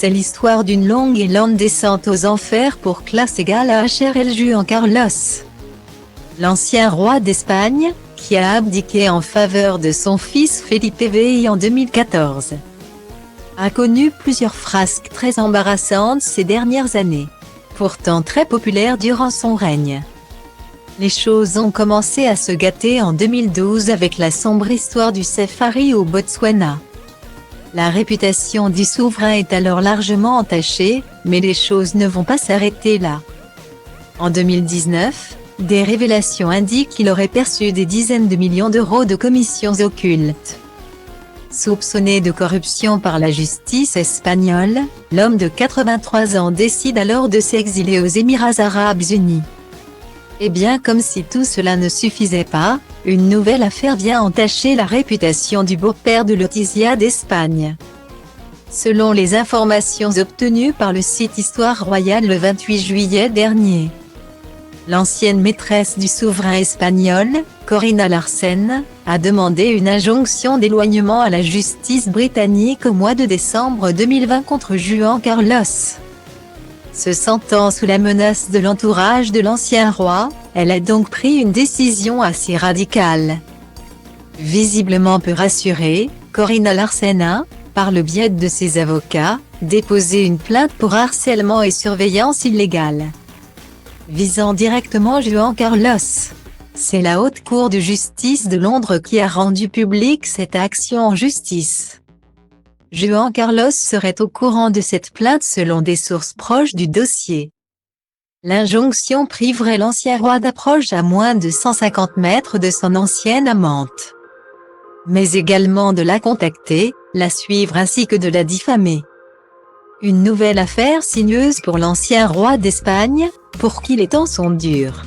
C'est l'histoire d'une longue et lente descente aux enfers pour classe égale à HRL Juan Carlos. L'ancien roi d'Espagne, qui a abdiqué en faveur de son fils Felipe VI en 2014, a connu plusieurs frasques très embarrassantes ces dernières années, pourtant très populaires durant son règne. Les choses ont commencé à se gâter en 2012 avec la sombre histoire du safari au Botswana. La réputation du souverain est alors largement entachée, mais les choses ne vont pas s'arrêter là. En 2019, des révélations indiquent qu'il aurait perçu des dizaines de millions d'euros de commissions occultes. Soupçonné de corruption par la justice espagnole, l'homme de 83 ans décide alors de s'exiler aux Émirats arabes unis. Et bien comme si tout cela ne suffisait pas, une nouvelle affaire vient entacher la réputation du beau-père de Letizia d'Espagne. Selon les informations obtenues par le site Histoire Royale le 28 juillet dernier, l'ancienne maîtresse du souverain espagnol, Corina Larsen, a demandé une injonction d'éloignement à la justice britannique au mois de décembre 2020 contre Juan Carlos. Se sentant sous la menace de l'entourage de l'ancien roi, elle a donc pris une décision assez radicale. Visiblement peu rassurée, Corina Larsen a, par le biais de ses avocats, déposé une plainte pour harcèlement et surveillance illégale, visant directement Juan Carlos. C'est la Haute Cour de justice de Londres qui a rendu publique cette action en justice. Juan Carlos serait au courant de cette plainte selon des sources proches du dossier. L'injonction priverait l'ancien roi d'approche à moins de 150 mètres de son ancienne amante, mais également de la contacter, la suivre ainsi que de la diffamer. Une nouvelle affaire sinueuse pour l'ancien roi d'Espagne, pour qui les temps sont durs.